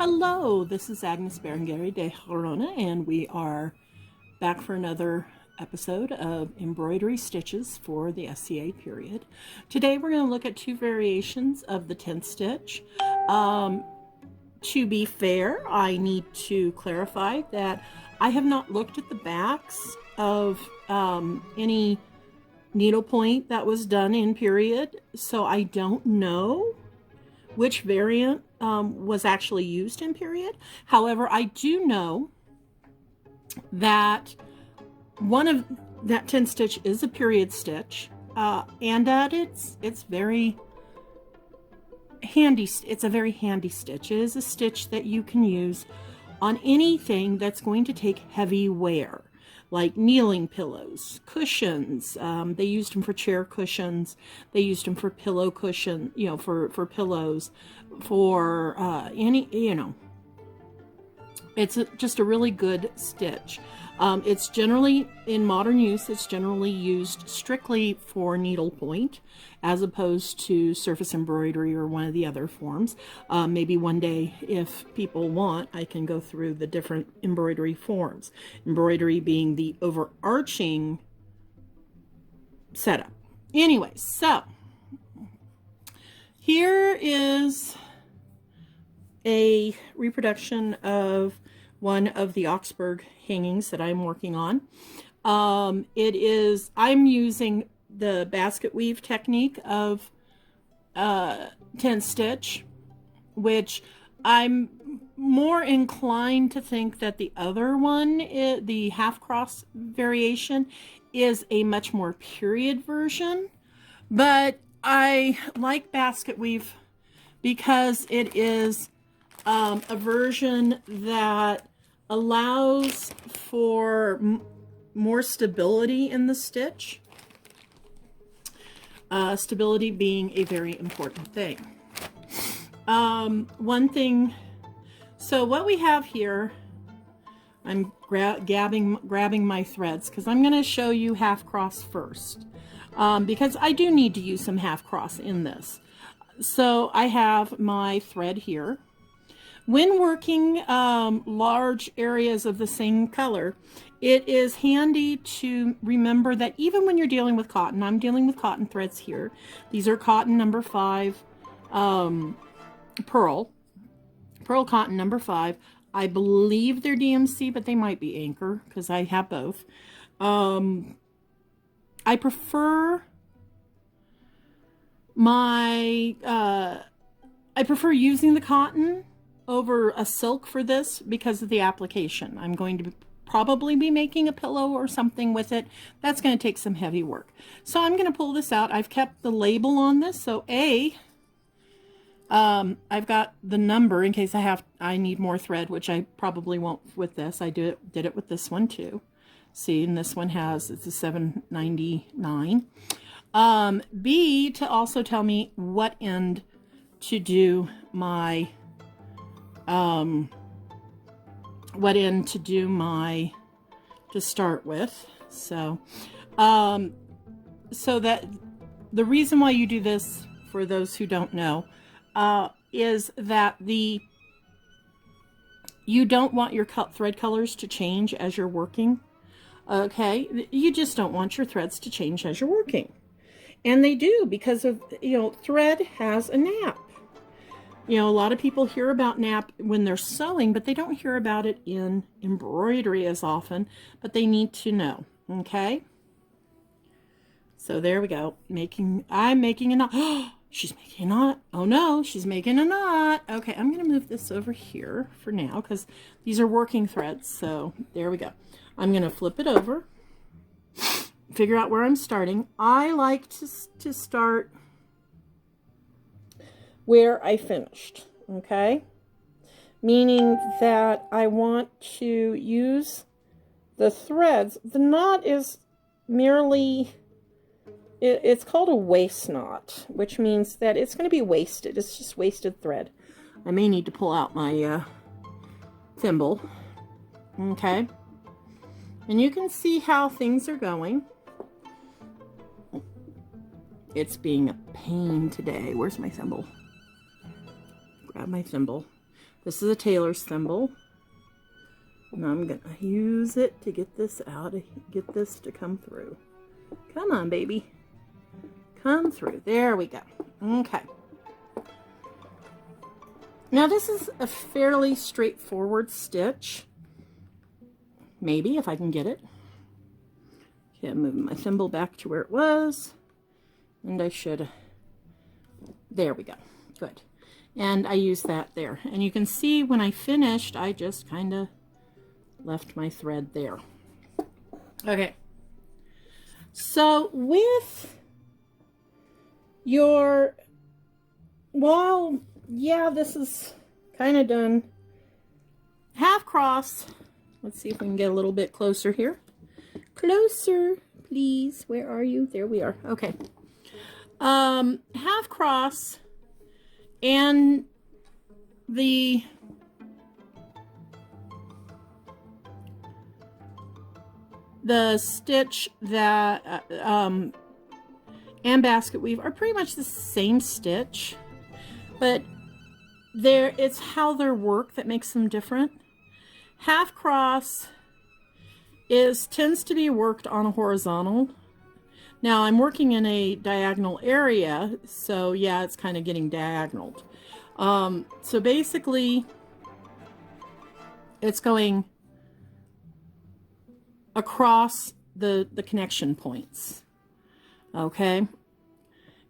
Hello, this is Agnes Berengeri de Corona, and we are back for another episode of embroidery stitches for the SCA period. Today we're going to look at two variations of the 10th stitch. To be fair, I need to clarify that I have not looked at the backs of any needlepoint that was done in period, so I don't know which variant was actually used in period. However, I do know that that 10 stitch is a period stitch, and that it's very handy. It's a very handy stitch. It is a stitch that you can use on anything that's going to take heavy wear, like kneeling pillows, cushions. They used them for chair cushions. They used them for pillow cushion, for pillows, for it's just a really good stitch. It's generally, in modern use, it's generally used strictly for needlepoint as opposed to surface embroidery or one of the other forms. Maybe one day, if people want, I can go through the different embroidery forms. Embroidery being the overarching setup. Anyway, so here is a reproduction of one of the Augsburg hangings that I'm working on. I'm using the basket weave technique of 10 stitch, which I'm more inclined to think that the other one, the half cross variation, is a much more period version. But I like basket weave because it is a version that allows for more stability in the stitch. Stability being a very important thing. One thing, so what we have here, I'm grabbing my threads because I'm going to show you half cross first, because I do need to use some half cross in this. So I have my thread here. When working large areas of the same color, it is handy to remember that even when you're dealing with cotton, I'm dealing with cotton threads here. These are cotton number 5, pearl cotton number 5. I believe they're DMC, but they might be Anchor because I have both. I prefer using the cotton over a silk for this because of the application. I'm going to probably be making a pillow or something with it. That's going to take some heavy work. So I'm going to pull this out. I've kept the label on this. So I've got the number in case I need more thread, which I probably won't with this. I did it with this one too. See, and this one it's a 799. B, to also tell me what end to do my to start with. So so that the reason why you do this, for those who don't know, is that you don't want your thread colors to change as you're working. Okay, you just don't want your threads to change as you're working, and they do because of thread has a nap. A lot of people hear about nap when they're sewing, but they don't hear about it in embroidery as often, but they need to know, okay? So there we go. I'm making a knot. Oh, she's making a knot. Oh no, she's making a knot. Okay, I'm going to move this over here for now because these are working threads. So there we go. I'm going to flip it over, figure out where I'm starting. I like to start where I finished, okay? Meaning that I want to use the threads. The knot is merely, it's called a waste knot, which means that it's going to be wasted. It's just wasted thread. I may need to pull out my thimble, okay? And you can see how things are going. It's being a pain today. Where's my thimble? Grab my thimble. This is a tailor's thimble. And I'm going to use it to get this out, get this to come through. Come on, baby. Come through. There we go. Okay. Now this is a fairly straightforward stitch. Maybe, if I can get it. Okay, I'm moving my thimble back to where it was. And I should... There we go. Good. And I use that there. And you can see when I finished, I just kind of left my thread there. Okay. So with your... Well, yeah, this is kind of done. Half cross. Let's see if we can get a little bit closer here. Closer, please. Where are you? There we are. Okay. Half cross, and the stitch that and basket weave are pretty much the same stitch, but it's how they're worked that makes them different. Half cross tends to be worked on a horizontal. Now I'm working in a diagonal area, so yeah, it's kind of getting diagonaled. So basically, it's going across the connection points. Okay.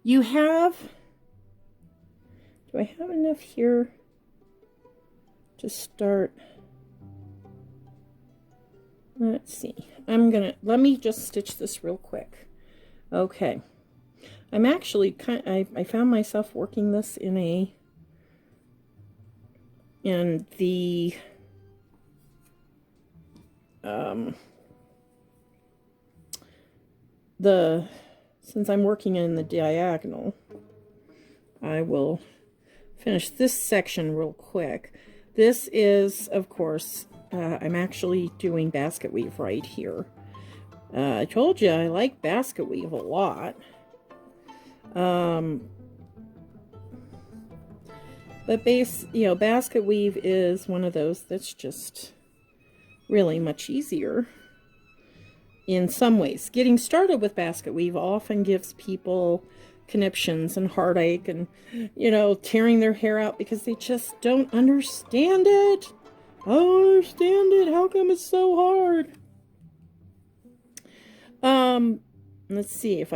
You have, do I have enough here to start? Let's see. Let me just stitch this real quick. Okay. I'm actually I found myself working this in the since I'm working in the diagonal, I will finish this section real quick. This is, of course, I'm actually doing basket weave right here. I told you I like basket weave a lot. But basket weave is one of those that's just really much easier in some ways. Getting started with basket weave often gives people conniptions and heartache and, tearing their hair out because they just don't understand it. I don't understand it. How come it's so hard? Let's see if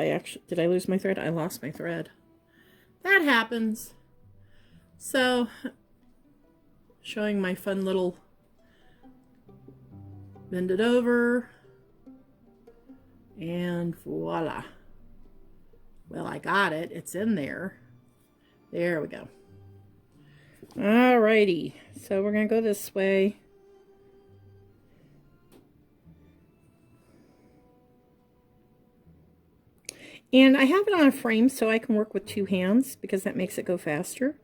did I lose my thread? I lost my thread. That happens. So, showing my fun little bend it over, and voila. Well, I got it. It's in there. There we go. Alrighty. So we're going to go this way. And I have it on a frame so I can work with two hands because that makes it go faster.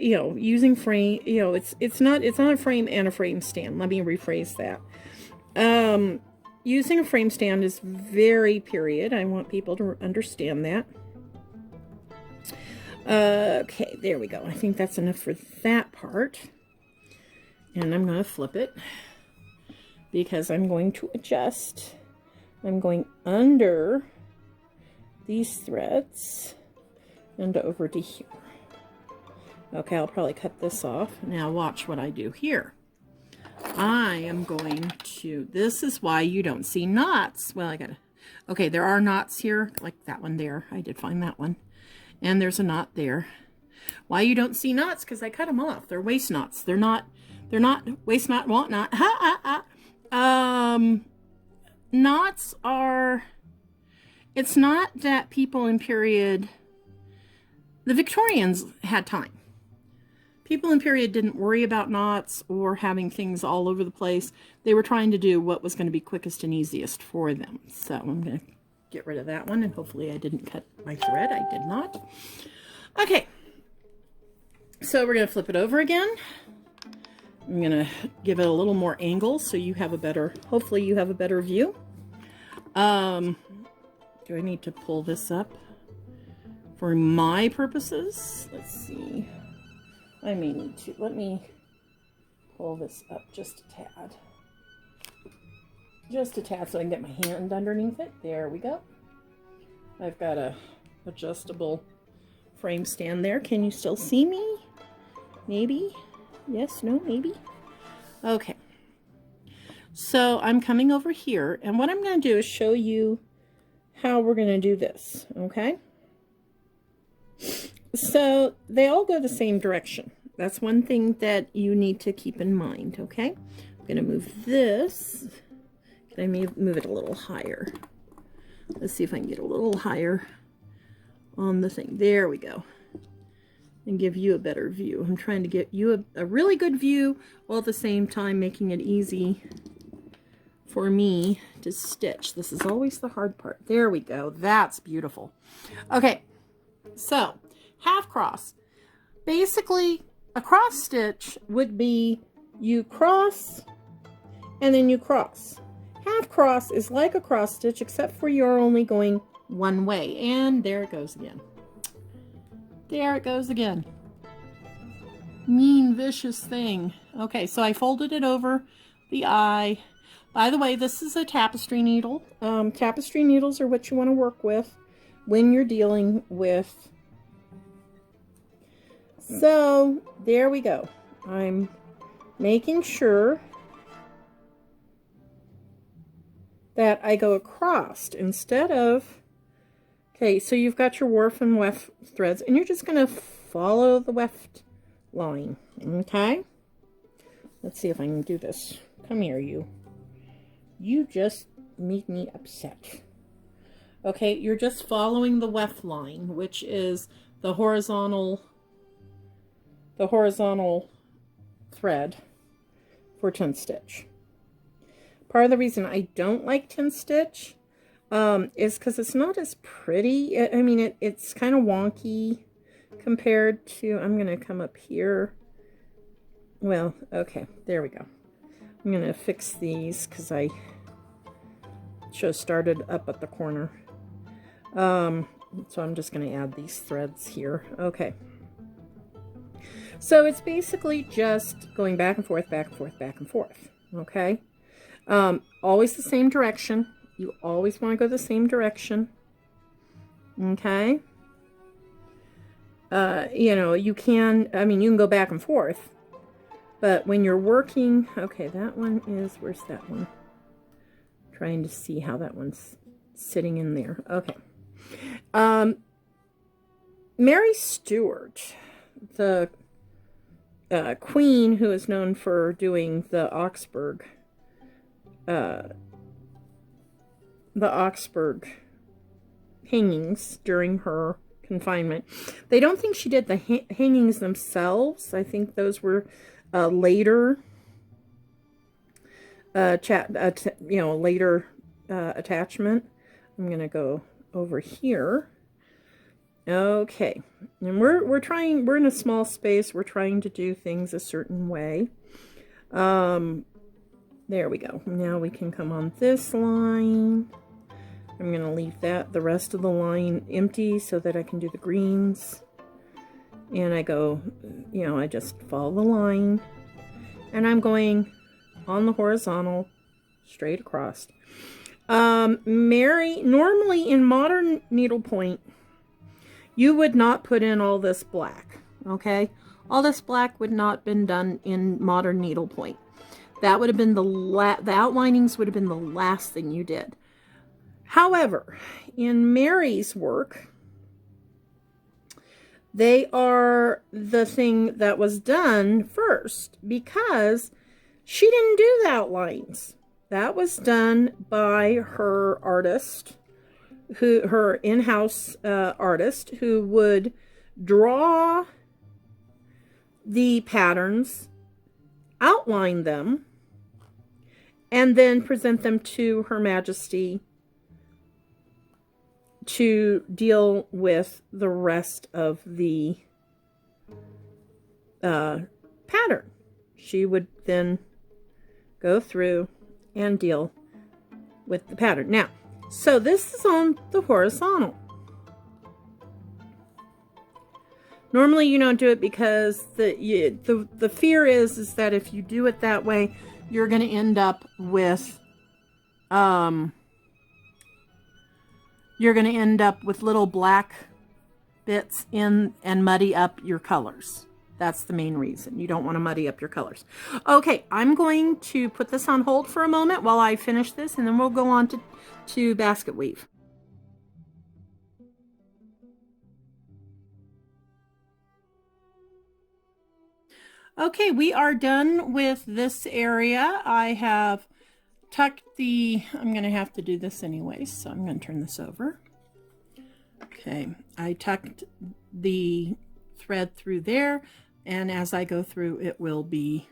Using frame, it's not a frame and a frame stand. Let me rephrase that. Using a frame stand is very period. I want people to understand that. Okay, there we go. I think that's enough for that part. And I'm going to flip it because I'm going to adjust. I'm going under these threads and over to here. Okay, I'll probably cut this off. Now watch what I do here. I am going to, this is why you don't see knots. Well, okay, there are knots here, like that one there. I did find that one. And there's a knot there. Why you don't see knots? Because I cut them off. They're waist knots. They're not waist knot, want knot. Knots are, it's not that people in period, the Victorians had time. People in period didn't worry about knots or having things all over the place. They were trying to do what was going to be quickest and easiest for them. So I'm going to get rid of that one, and hopefully I didn't cut my thread. I did not. Okay. So we're going to flip it over again. I'm going to give it a little more angle so you have a better, hopefully you have a better view. Do I need to pull this up for my purposes. Let's see. I may need to, let me pull this up just a tad. Just a tad so I can get my hand underneath it. There we go. I've got a adjustable frame stand there. Can you still see me? Maybe? Yes, no, maybe? Okay. So I'm coming over here, and what I'm going to do is show you how we're going to do this, okay? So they all go the same direction. That's one thing that you need to keep in mind, okay? I'm going to move this. Can I move it a little higher? Let's see if I can get a little higher on the thing. There we go. And give you a better view. I'm trying to get you a really good view while at the same time making it easy for me to stitch. This is always the hard part. There we go. That's beautiful. Okay, so half cross. Basically, a cross stitch would be you cross and then you cross. Half cross is like a cross stitch except for you're only going one way. And there it goes again. There it goes again. Mean, vicious thing. Okay, so I folded it over the eye. By the way, this is a tapestry needle. Tapestry needles are what you want to work with when you're dealing with. So, there we go. I'm making sure that I go across instead of. Okay, so you've got your warp and weft threads, and you're just going to follow the weft line, okay? Let's see if I can do this. Come here, you. You just made me upset. Okay, you're just following the weft line, which is the horizontal thread for 10 stitch. Part of the reason I don't like 10 stitch is because it's not as pretty. I mean, it's kind of wonky compared to, I'm going to come up here. Well, okay, there we go. I'm going to fix these because I should have started up at the corner. So I'm just going to add these threads here. Okay. So it's basically just going back and forth, back and forth, back and forth. Okay. Always the same direction. You always want to go the same direction. Okay. You know, you can go back and forth, but when you're working, okay, that one is, where's that one? Trying to see how that one's sitting in there. Okay. Mary Stuart, the queen who is known for doing the Augsburg hangings during her confinement. They don't think she did the hangings themselves. I think those were later attachment. I'm going to go over here. Okay. And we're in a small space. We're trying to do things a certain way. There we go. Now we can come on this line. I'm going to leave the rest of the line empty so that I can do the greens. And I go, I just follow the line. And I'm going on the horizontal, straight across. Normally in modern needlepoint, you would not put in all this black, okay? All this black would not have been done in modern needlepoint. That would have been the outlinings would have been the last thing you did. However, in Mary's work, they are the thing that was done first because she didn't do the outlines. That was done by her artist, her in-house artist, who would draw the patterns, outline them, and then present them to Her Majesty to deal with the rest of the pattern. She would then go through and deal with the pattern. Now, so this is on the horizontal. Normally you don't do it because the fear is that if you do it that way, you're going to end up with little black bits in and muddy up your colors. That's the main reason. You don't want to muddy up your colors. Okay, I'm going to put this on hold for a moment while I finish this, and then we'll go on to basket weave. Okay, we are done with this area. I have tucked I'm going to have to do this anyway, so I'm going to turn this over. Okay, I tucked the thread through there, and as I go through, it will be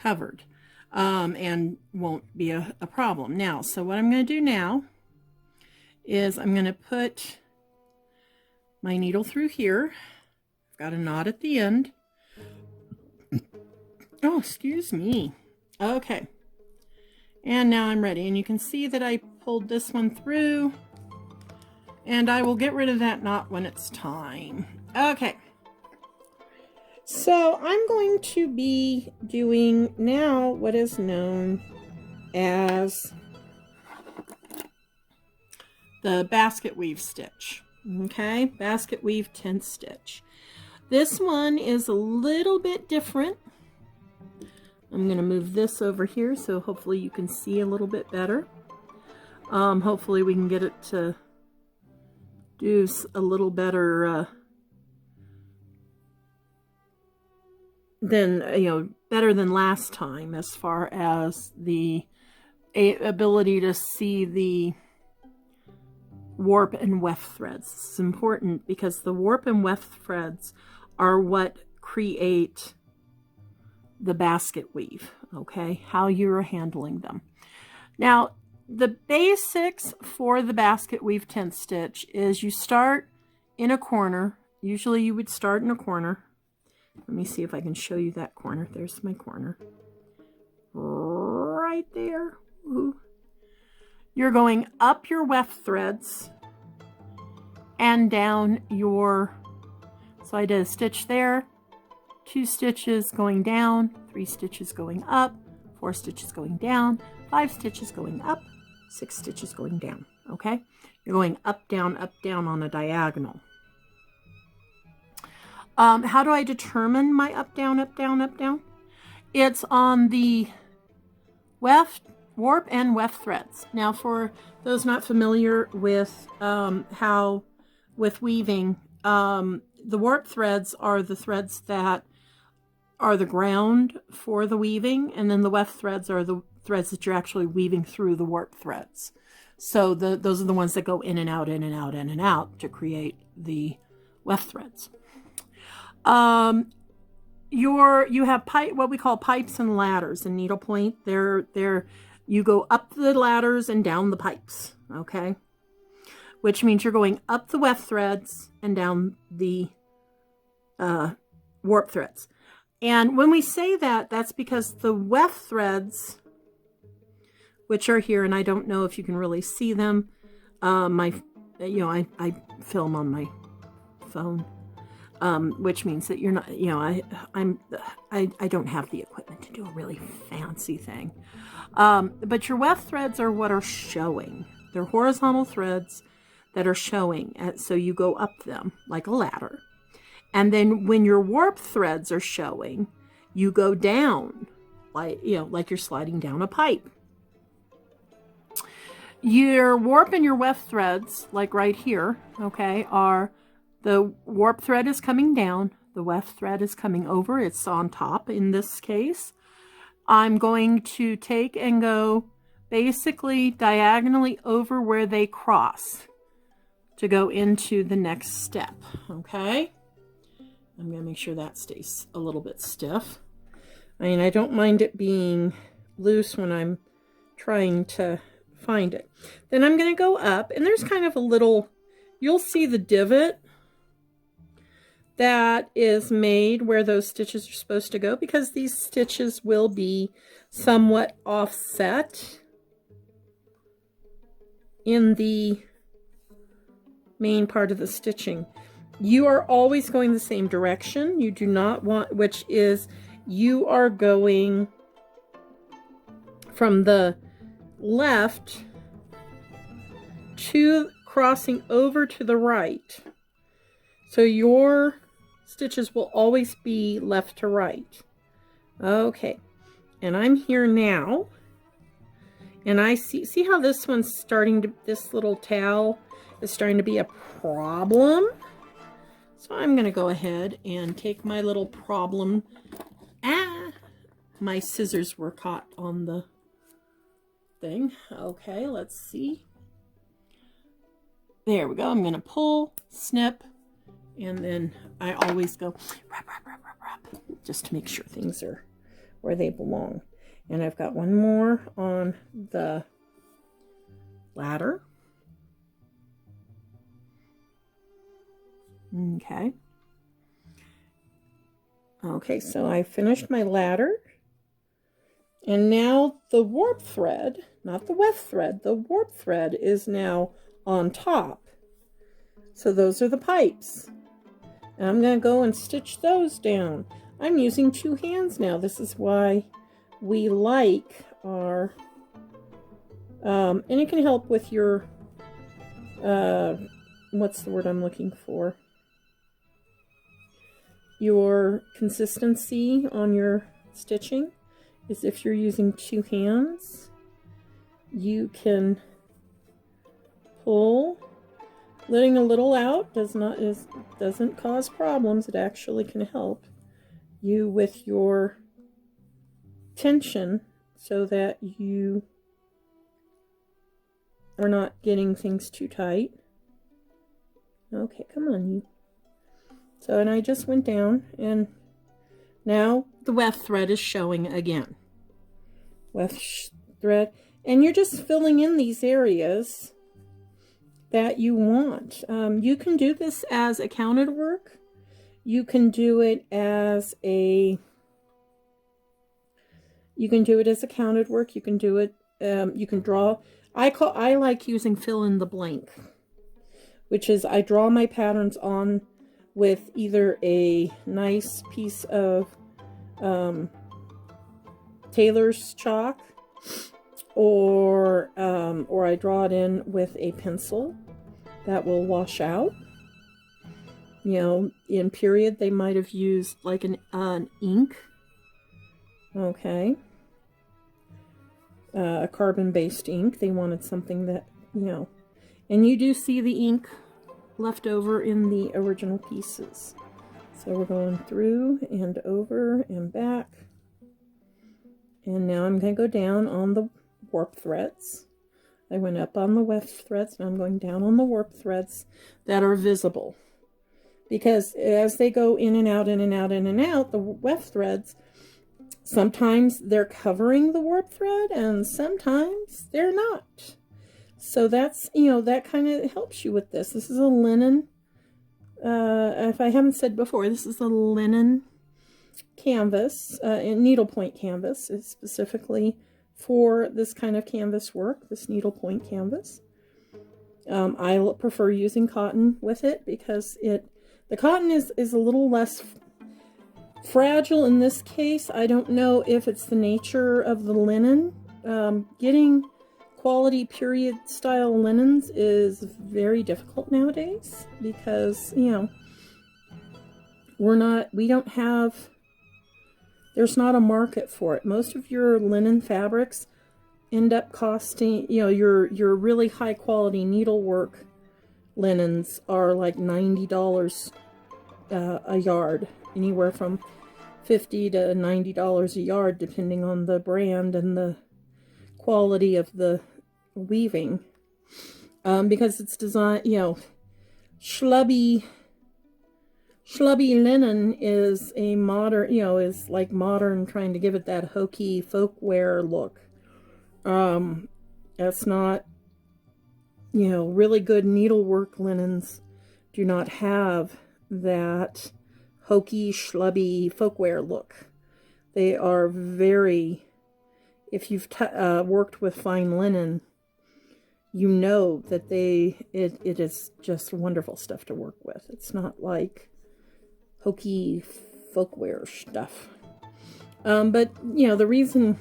covered and won't be a problem. Now, so what I'm going to do now is I'm going to put my needle through here. I've got a knot at the end. Oh, excuse me. Okay. And now I'm ready. And you can see that I pulled this one through. And I will get rid of that knot when it's time. Okay. So I'm going to be doing now what is known as the basket weave stitch. Okay, basket weave 10 stitch. This one is a little bit different. I'm going to move this over here so hopefully you can see a little bit better. Hopefully we can get it to do a little better better than last time as far as the ability to see the warp and weft threads. This is important because the warp and weft threads are what create the basket weave, okay? How you're handling them. Now, the basics for the basket weave 10 stitch is you start in a corner. Usually you would start in a corner. Let me see if I can show you that corner. There's my corner. Right there. Ooh. You're going up your weft threads and down your, so I did a stitch there, 2 stitches going down, 3 stitches going up, 4 stitches going down, 5 stitches going up, 6 stitches going down, okay? You're going up, down on a diagonal. How do I determine my up, down, up, down, up, down? It's on the warp and weft threads. Now, for those not familiar with with weaving, the warp threads are the threads that are the ground for the weaving, and then the weft threads are the threads that you're actually weaving through the warp threads. So those are the ones that go in and out, in and out, in and out to create the weft threads. You have what we call pipes and ladders in needlepoint. You go up the ladders and down the pipes, okay? Which means you're going up the weft threads and down the warp threads. And when we say that, that's because the weft threads, which are here, and I don't know if you can really see them. I film on my phone, which means that you're not, I don't have the equipment to do a really fancy thing. But your weft threads are what are showing. They're horizontal threads that are showing. So you go up them like a ladder. And then when your warp threads are showing, you go down like you're sliding down a pipe. Your warp and your weft threads, like right here, okay, are the warp thread is coming down, the weft thread is coming over, it's on top in this case. I'm going to take and go basically diagonally over where they cross to go into the next step, okay? I'm going to make sure that stays a little bit stiff. I mean, I don't mind it being loose when I'm trying to find it. Then I'm going to go up, and there's kind of a little, you'll see the divot that is made where those stitches are supposed to go, because these stitches will be somewhat offset in the main part of the stitching. you are always going the same direction. You do not want, which is you are going from the left to crossing over to the right. So your stitches will always be left to right. Okay, and I'm here now, and I see how this one's starting to, this little tail is starting to be a problem. So I'm going to go ahead and take my little problem. My scissors were caught on the thing. Okay, let's see. There we go. I'm going to pull, snip, and then I always go rub, rub, rub, rub, rub, just to make sure things are where they belong. And I've got one more on the ladder. Okay. Okay, so I finished my ladder. And now the warp thread, not the weft thread, the warp thread is now on top. So those are the pipes. And I'm going to go and stitch those down. I'm using 2 hands now. This is why we like our, and it can help with your, what's the word I'm looking for? Your consistency on your stitching is if you're using 2 hands, you can pull. Letting a little out doesn't cause problems. It actually can help you with your tension so that you are not getting things too tight. Okay, come on, you. So, and I just went down, and now the weft thread is showing again. Weft thread, and you're just filling in these areas that you want. You can do this as a counted work. You can do it as a counted work. You can do it, you can draw. I like using fill in the blank, which is I draw my patterns on with either a nice piece of tailor's chalk, or I draw it in with a pencil that will wash out. You know, in period they might have used like an ink. Okay. A carbon-based ink. They wanted something that, you know, and you do see the ink left over in the original pieces. So we're going through and over and back. And now I'm going to go down on the warp threads. I went up on the weft threads, and I'm going down on the warp threads that are visible. Because as they go in and out, in and out, in and out, the weft threads, sometimes they're covering the warp thread, and sometimes they're not. So that's, you know, that kind of helps you with this. This is a linen, if I haven't said before, this is a linen canvas, needlepoint canvas. It's specifically for this kind of canvas work, this needlepoint canvas. I prefer using cotton with it because the cotton is a little less fragile in this case. I don't know if it's the nature of the linen. Getting quality period style linens is very difficult nowadays because, you know, there's not a market for it. Most of your linen fabrics end up costing, you know, your really high quality needlework linens are like $90 a yard, anywhere from $50 to $90 a yard, depending on the brand and the quality of the weaving, because it's designed, you know, schlubby linen is a modern, you know, is like modern, trying to give it that hokey folkwear look. That's not, you know, really good needlework linens do not have that hokey, schlubby folkwear look. They are very, if you've worked with fine linen, you know that it is just wonderful stuff to work with. It's not like hokey folkwear stuff. But, you know, the reason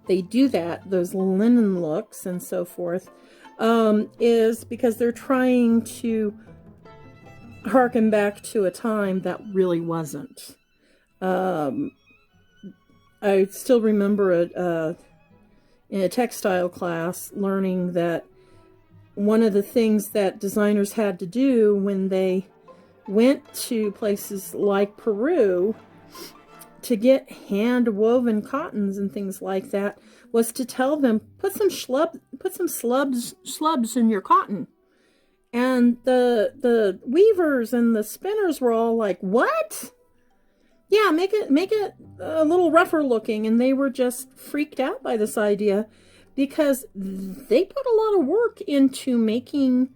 they do that, those linen looks and so forth, is because they're trying to harken back to a time that really wasn't. I still remember in a textile class learning that one of the things that designers had to do when they went to places like Peru to get hand-woven cottons and things like that was to tell them, put some slubs in your cotton. And the weavers and the spinners were all like, what? Yeah, make it a little rougher looking. And they were just freaked out by this idea because they put a lot of work into making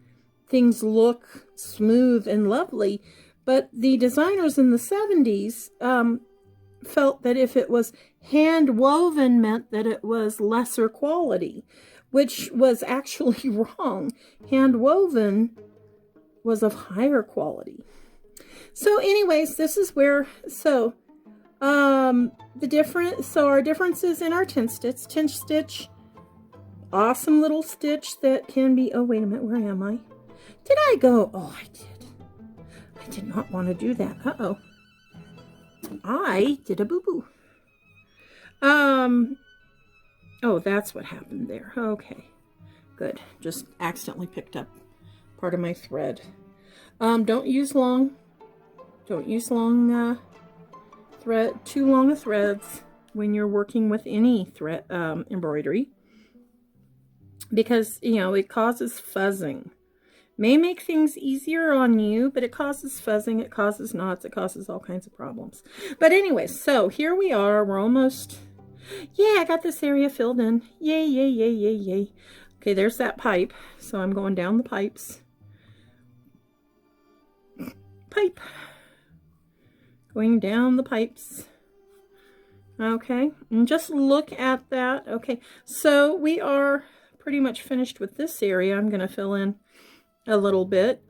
things look smooth and lovely. But the designers in the 70s felt that if it was hand woven meant that it was lesser quality, which was actually wrong. Hand woven was of higher quality. So anyways, this is where, our differences in our tin stitch, awesome little stitch that can be, oh wait a minute, where am I? Did I go? Oh, I did. I did not want to do that. Uh-oh. I did a boo-boo. Oh, that's what happened there. Okay, good. Just accidentally picked up part of my thread. Don't use long thread, too long of threads when you're working with any thread embroidery, because you know it causes fuzzing. May make things easier on you, but it causes fuzzing, it causes knots, it causes all kinds of problems. But anyway, so here we are. We're almost, yeah, I got this area filled in. Yay, yay, yay, yay, yay. Okay, there's that pipe. So I'm going down the pipes. Pipe. Going down the pipes. Okay, and just look at that. Okay, so we are pretty much finished with this area. I'm going to fill in a little bit.